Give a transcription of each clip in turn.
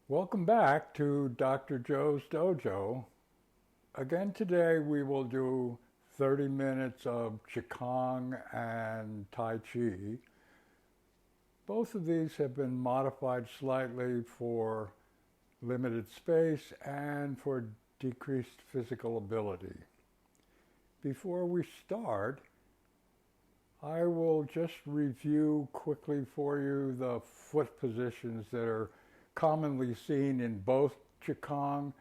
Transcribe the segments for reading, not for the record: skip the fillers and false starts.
Welcome back to Dr. Joe's Dojo. Again today we will do 30 minutes of Qigong and Tai Chi. Both of these have been modified slightly for limited space and for decreased physical ability. Before we start, I will just review quickly for you the foot positions that are commonly seen in both Qigong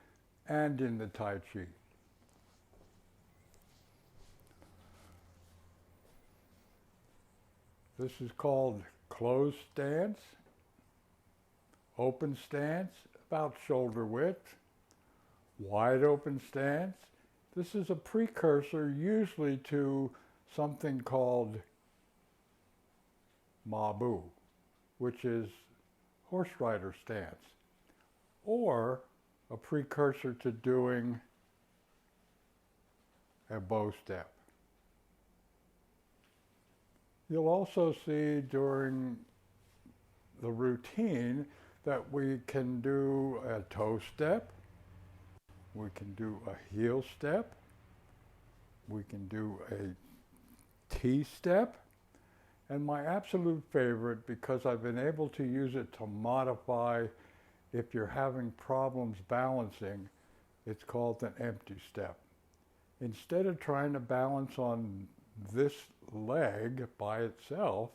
and in the Tai Chi. This is called closed stance, open stance, about shoulder width, wide open stance. This is a precursor usually to something called Mabu, which is Horserider Stance, or a precursor to doing a bow step. You'll also see during the routine that we can do a toe step, we can do a heel step, we can do a T step, and my absolute favorite, because I've been able to use it to modify if you're having problems balancing, it's called an empty step. Instead of trying to balance on this leg by itself,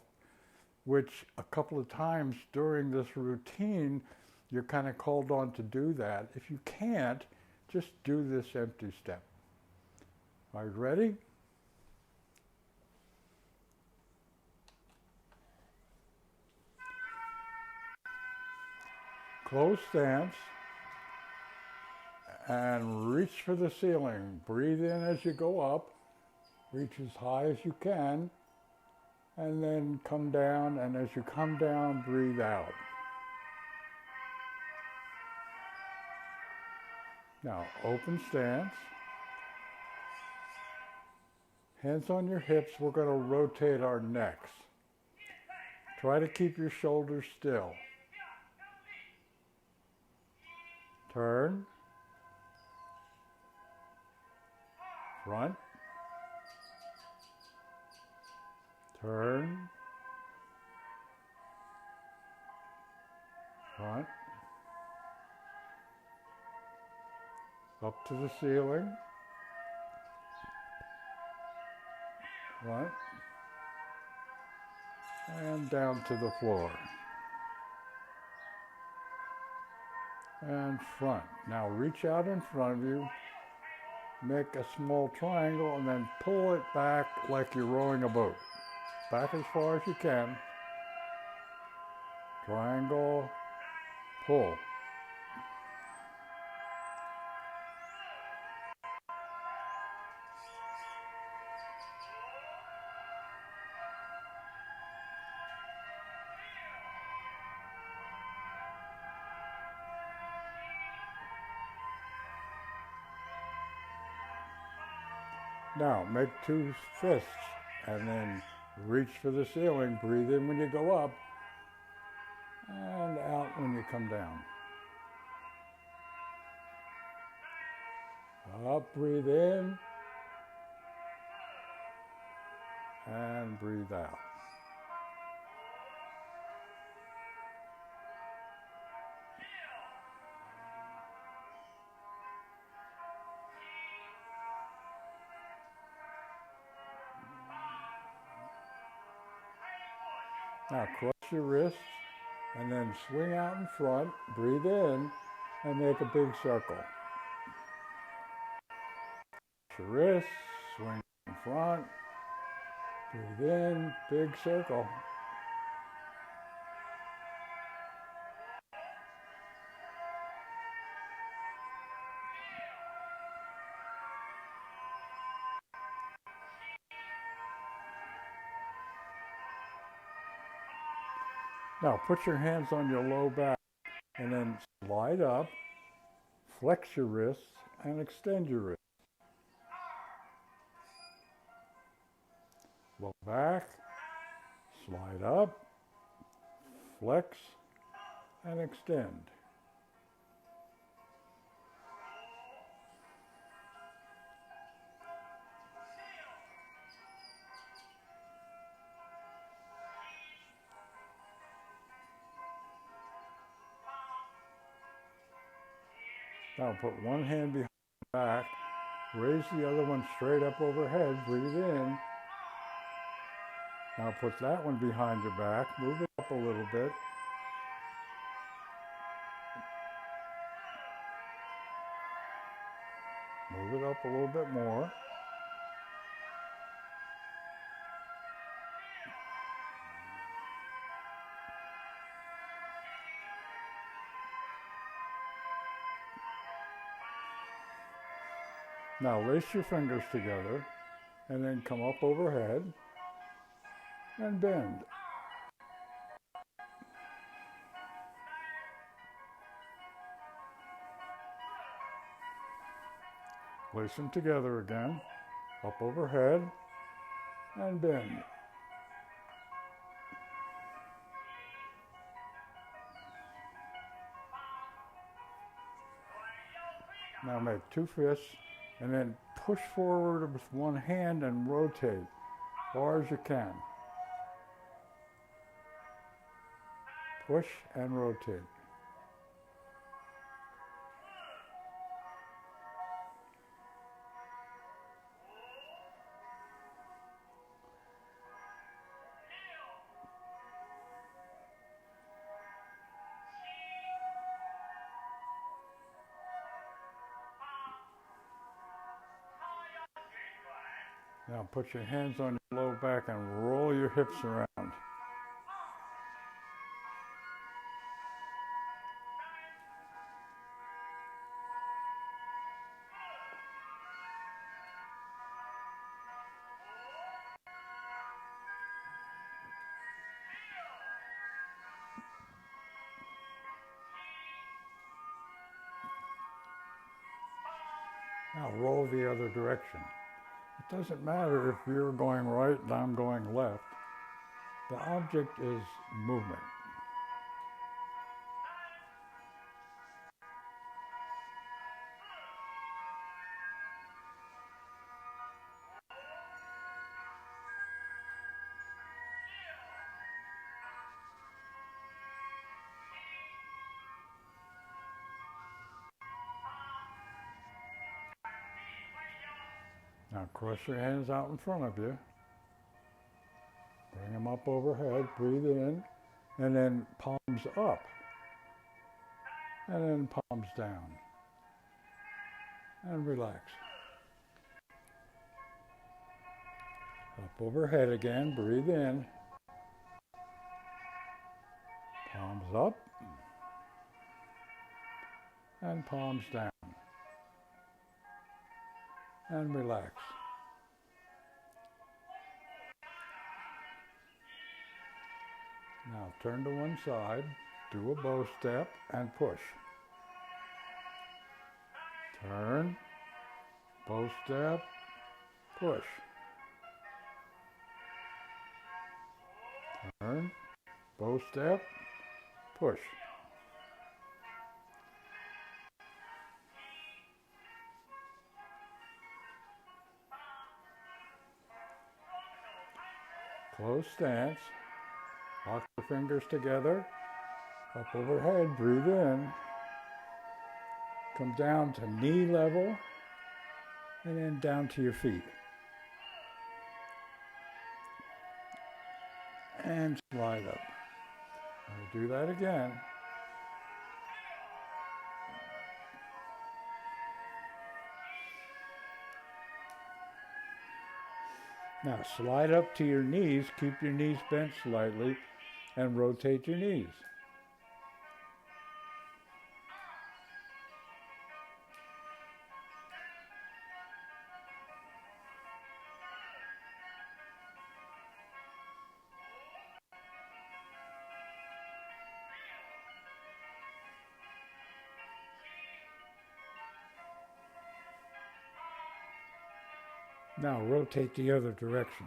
which a couple of times during this routine you're kind of called on to do that. If you can't, just do this empty step. Are you ready? Close stance and reach for the ceiling. Breathe in as you go up, reach as high as you can, and then come down, and as you come down, breathe out. Now, open stance. Hands on your hips, we're going to rotate our necks. Try to keep your shoulders still. Turn, front, turn, front, up to the ceiling, front, and down to the floor. And front. Now reach out in front of you, make a small triangle, and then pull it back like you're rowing a boat. Back as far as you can. Triangle, pull. Now, make two fists and then reach for the ceiling. Breathe in when you go up and out when you come down. Up, breathe in, and breathe out. Now cross your wrists and then swing out in front, breathe in, and make a big circle. Cross your wrists, swing in front, breathe in, big circle. Now put your hands on your low back and then slide up, flex your wrists, and extend your wrists. Low back, slide up, flex, and extend. Now put one hand behind the back, raise the other one straight up overhead, breathe in. Now put that one behind your back, move it up a little bit. Move it up a little bit more. Now lace your fingers together and then come up overhead and bend. Lace them together again, up overhead and bend. Now make two fists and then push forward with one hand and rotate as far as you can. Push and rotate. Now put your hands on your low back and roll your hips around. Now roll the other direction. It doesn't matter if you're going right and I'm going left. The object is movement. Now cross your hands out in front of you. Bring them up overhead, breathe in, and then palms up. And then palms down. And relax. Up overhead again, breathe in. Palms up. And palms down. And relax. Now turn to one side, do a bow step, and push. Turn, bow step, push. Turn, bow step, push. Close stance. Lock the fingers together. Up overhead, breathe in. Come down to knee level. And then down to your feet. And slide up. Do that again. Now slide up to your knees, keep your knees bent slightly, and rotate your knees. Now rotate the other direction.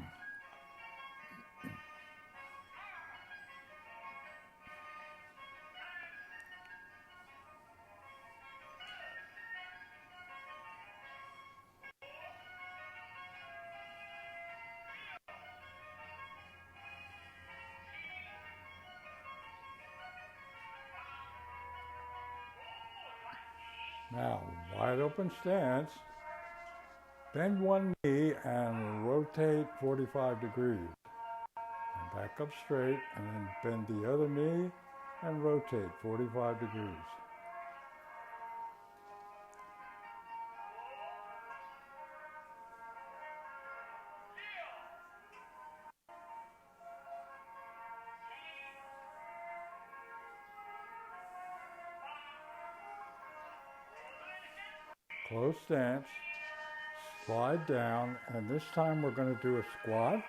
Now, wide open stance. Bend one knee and rotate 45 degrees. And back up straight and then bend the other knee and rotate 45 degrees. Close stance, slide down, and this time we're going to do a squat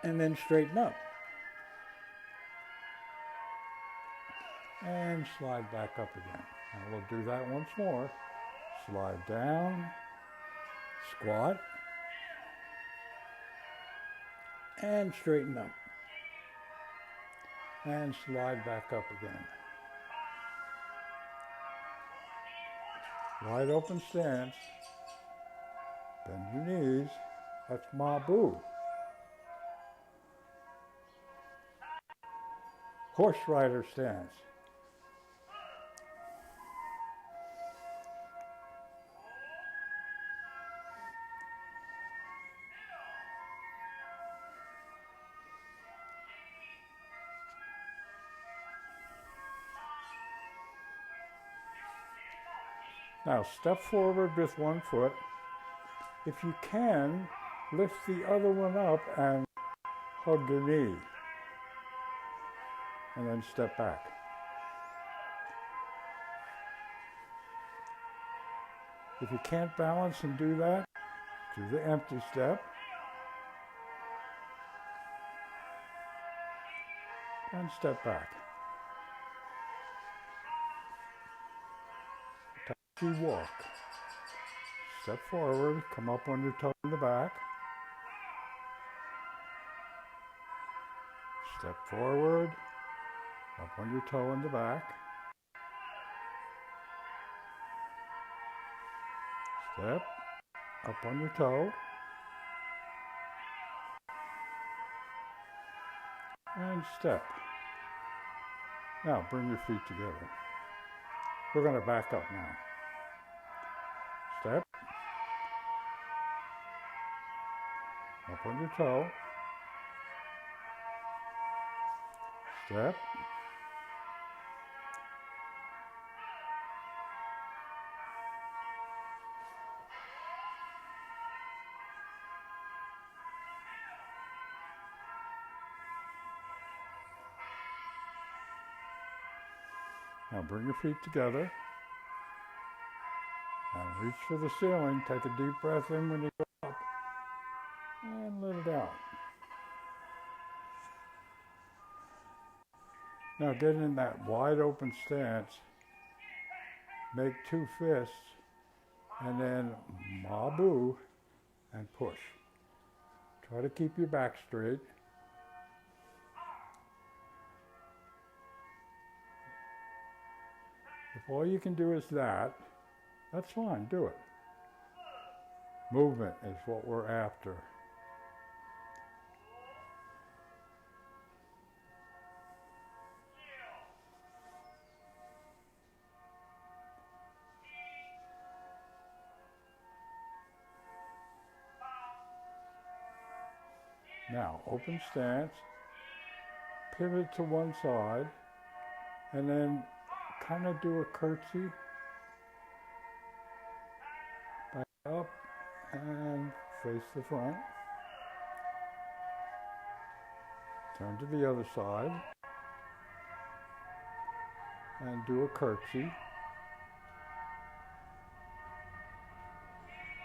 and then straighten up. And slide back up again. And we'll do that once more. Slide down, squat, and straighten up. And slide back up again. Wide open stance. Bend your knees. That's Mabu. Horserider Stance. Now step forward with one foot. If you can, lift the other one up and hug your knee. And then step back. If you can't balance and do that, do the empty step. And step back. Tai Chi walk. Step forward, come up on your toe in the back. Step forward, up on your toe in the back. Step, up on your toe. And step. Now bring your feet together. We're going to back up now. Step. Up on your toe. Step. Now bring your feet together and reach for the ceiling. Take a deep breath in when you go up and let it out. Now get in that wide open stance. Make two fists and then Mabu and push. Try to keep your back straight. If all you can do is that, that's fine, do it. Movement is what we're after. Now, open stance, pivot to one side, and then kind of do a curtsy. Back up and face the front. Turn to the other side and do a curtsy.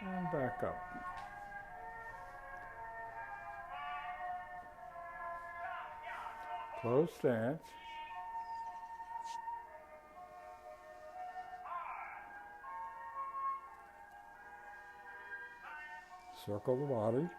And back up. Close stance. Circle the body.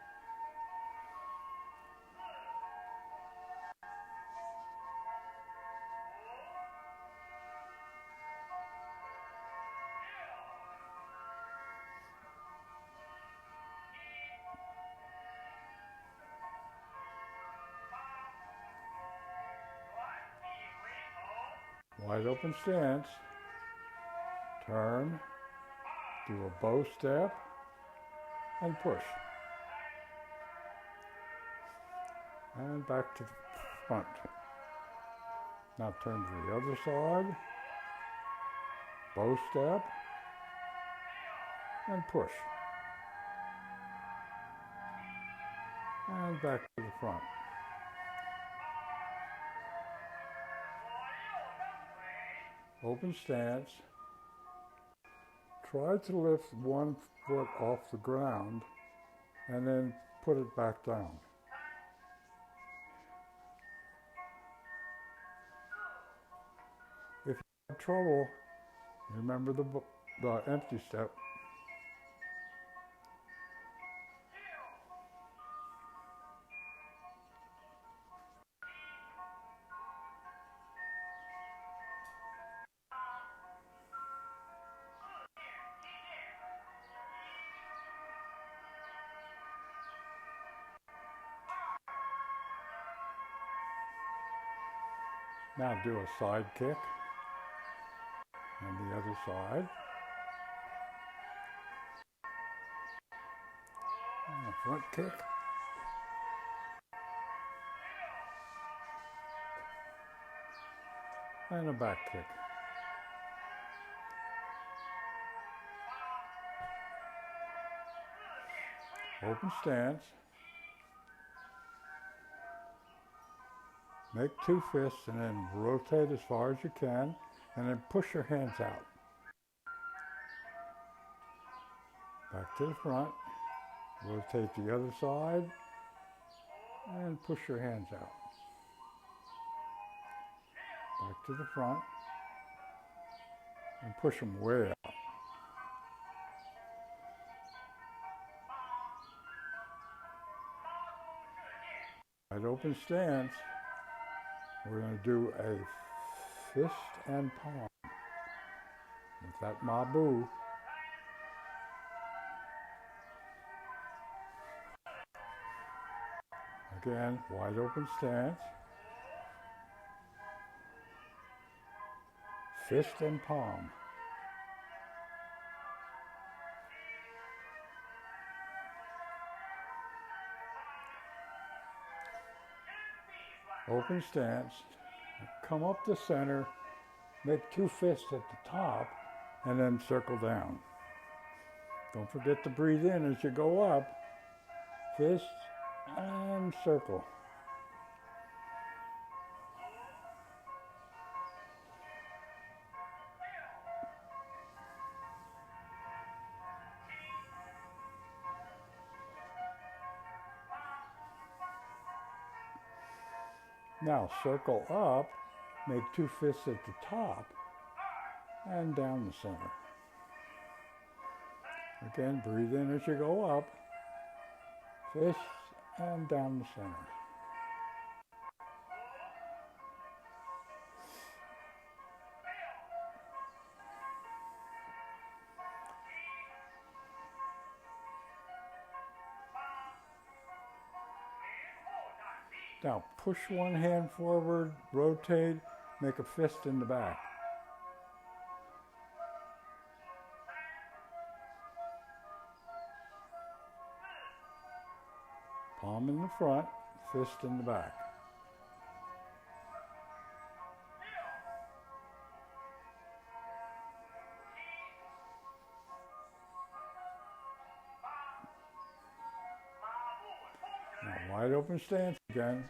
Wide open stance. Turn. Do a bow step. And push. And back to the front. Now turn to the other side. Bow step. And push. And back to the front. Open stance. Try to lift one foot off the ground and then put it back down. If you have trouble, remember the empty step. Now do a side kick on the other side. And a front kick. And a back kick. Open stance. Make two fists and then rotate as far as you can and then push your hands out. Back to the front. Rotate the other side and push your hands out. Back to the front and push them way out. Wide open stance. We're going to do a fist and palm with that mabu. Again, wide open stance. Fist and palm. Open stance. Come up the center, make two fists at the top, and then circle down. Don't forget to breathe in as you go up. Fist and circle. Now circle up, make two fists at the top, and down the center. Again, breathe in as you go up, fists, and down the center. Now push one hand forward, rotate, make a fist in the back. Palm in the front, fist in the back. Now wide open stance again.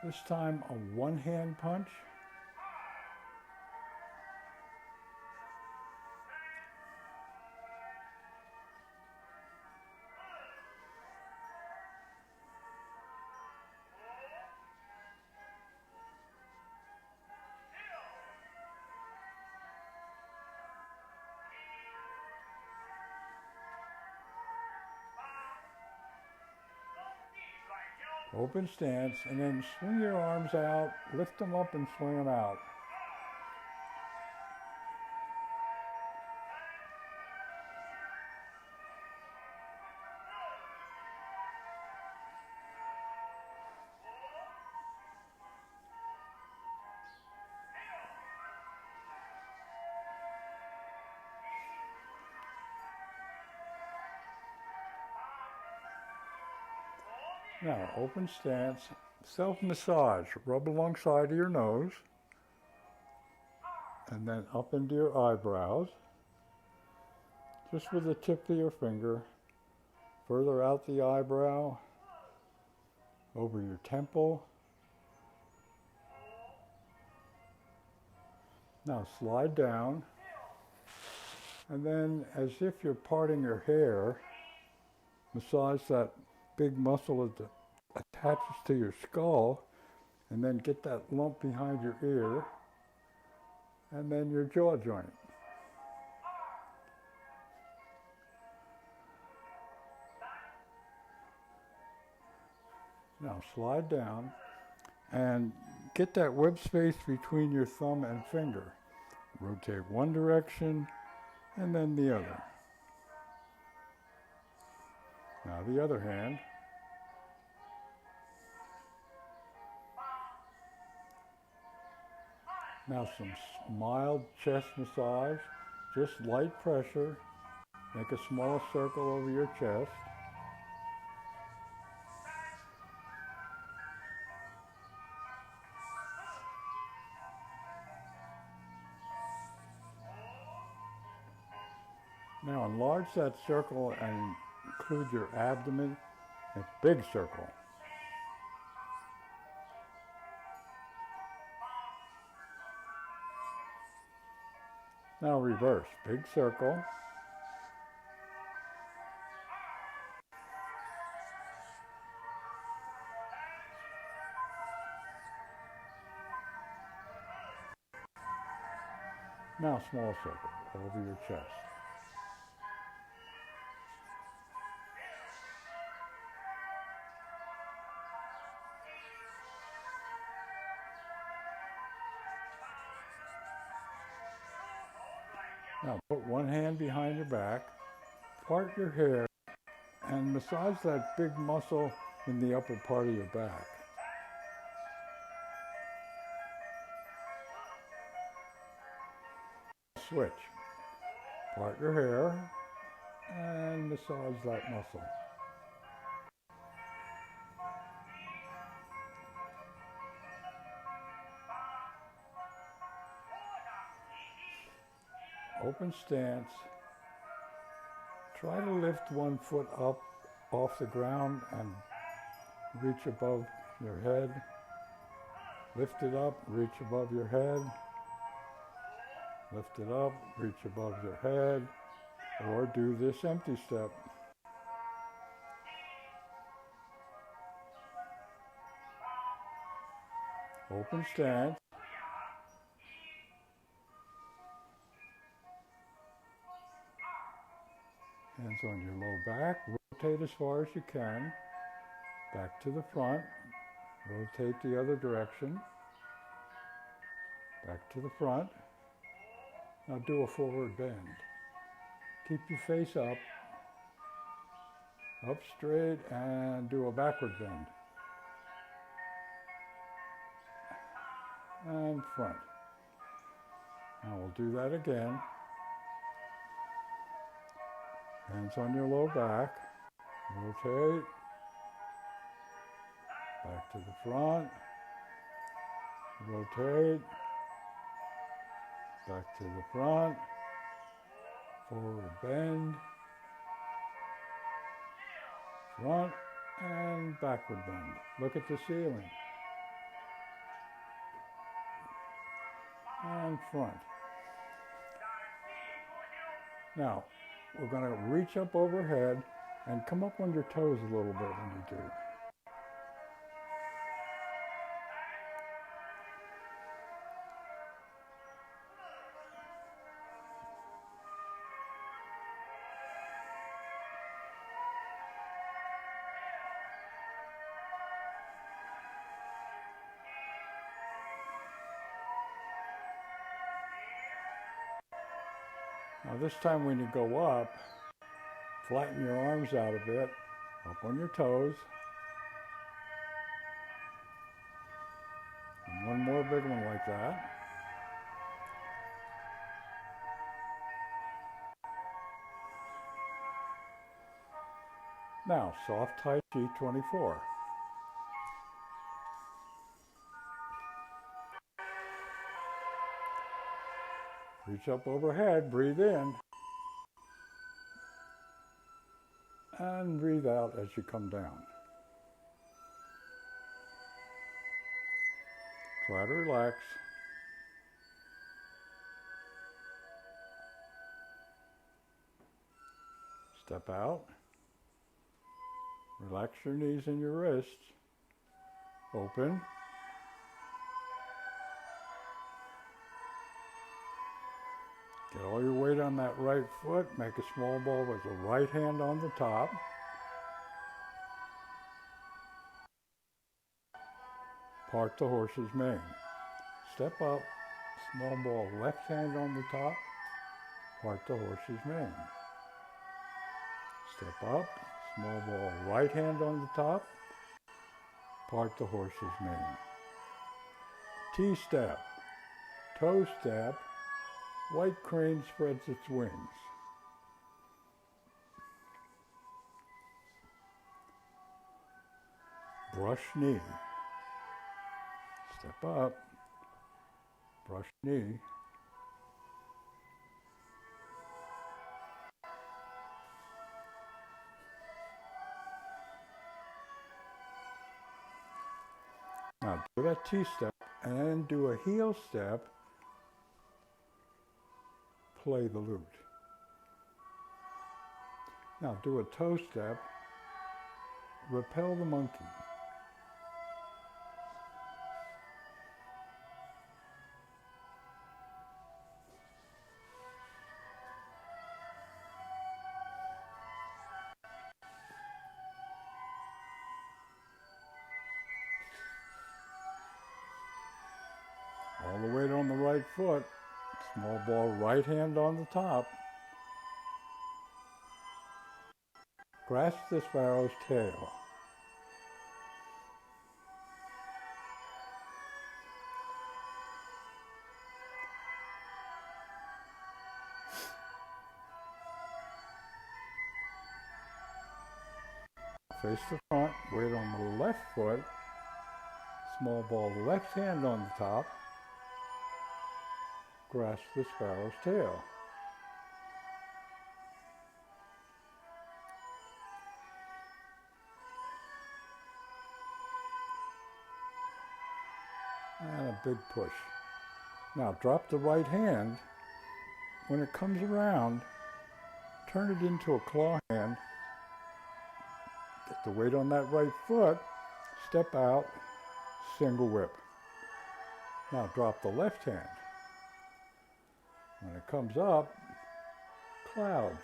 This time a one-hand punch. Open stance, and then swing your arms out, lift them up and swing them out. Now, open stance, self-massage. Rub alongside of your nose and then up into your eyebrows, just with the tip of your finger, further out the eyebrow, over your temple. Now slide down, and then as if you're parting your hair, massage that big muscle that attaches to your skull, and then get that lump behind your ear, and then your jaw joint. Now slide down and get that web space between your thumb and finger. Rotate one direction and then the other. Now the other hand. Now some mild chest massage, just light pressure. Make a small circle over your chest. Now enlarge that circle and include your abdomen, a big circle. Now reverse, big circle. Now small circle over your chest. Now put one hand behind your back, part your hair, and massage that big muscle in the upper part of your back. Switch. Part your hair and massage that muscle. Open stance. Try to lift one foot up off the ground and reach above your head. Lift it up, reach above your head. Lift it up, reach above your head. Or do this empty step. Open stance. Hands on your low back. Rotate as far as you can. Back to the front. Rotate the other direction. Back to the front. Now do a forward bend. Keep your face up straight, and do a backward bend. And front. Now we'll do that again. Hands on your low back. Rotate. Back to the front. Rotate. Back to the front. Forward bend. Front and backward bend. Look at the ceiling. And front. Now, we're going to reach up overhead and come up on your toes a little bit when you do. Now this time when you go up, flatten your arms out a bit, up on your toes. And one more big one like that. Now, soft Tai Chi 24. Reach up overhead, breathe in, and breathe out as you come down. Try to relax. Step out. Relax your knees and your wrists. Open. Get all your weight on that right foot. Make a small ball with the right hand on the top. Part the horse's mane. Step up. Small ball left hand on the top. Part the horse's mane. Step up. Small ball right hand on the top. Part the horse's mane. T-step. Toe step. White crane spreads its wings. Brush knee. Step up. Brush knee. Now do that T-step and then do a heel step. Play the lute. Now do a toe step. Repel the monkey. All the weight on the right foot. Small ball right hand on the top. Grasp the sparrow's tail. Face the front, weight on the left foot. Small ball left hand on the top. Grasp the sparrow's tail. And a big push. Now drop the right hand. When it comes around, turn it into a claw hand. Get the weight on that right foot. Step out, single whip. Now drop the left hand. When it comes up, clouds.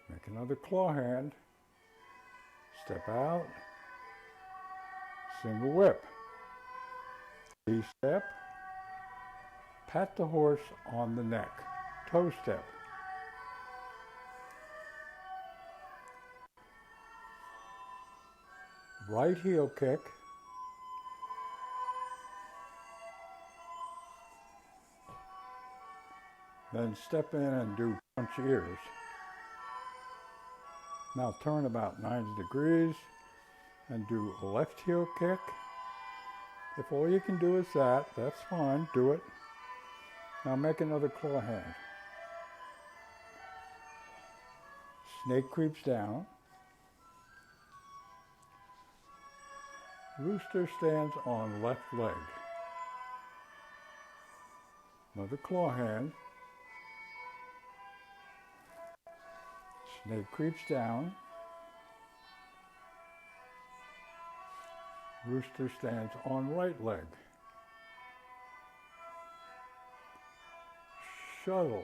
Make another claw hand. Step out. Single whip. T-step. Pat the horse on the neck. Toe step. Right heel kick. Then step in and do punch ears. Now turn about 90 degrees and do a left heel kick. If all you can do is that, that's fine, do it. Now make another claw hand. Snake creeps down. Rooster stands on left leg. Another claw hand. Snake creeps down. Rooster stands on right leg. Shuttle.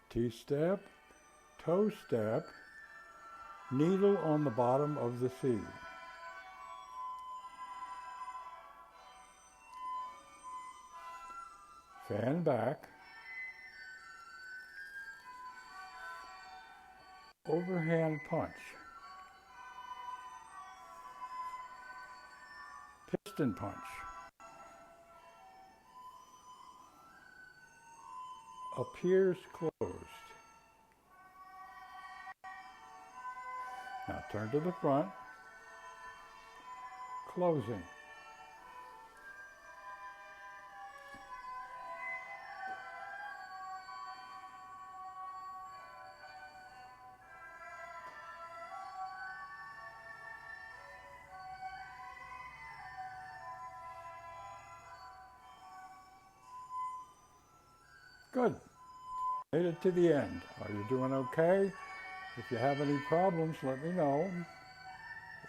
T-step, toe step, needle on the bottom of the seat. Fan back. Overhand punch. Piston punch. Appears closed. Now turn to the front. Closing. Good. Made it to the end. Are you doing okay? If you have any problems, let me know.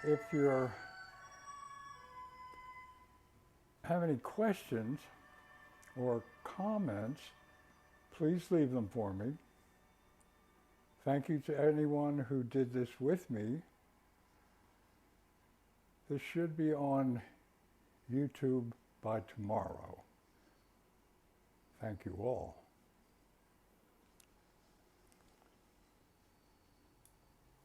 If you have any questions or comments, please leave them for me. Thank you to anyone who did this with me. This should be on YouTube by tomorrow. Thank you all.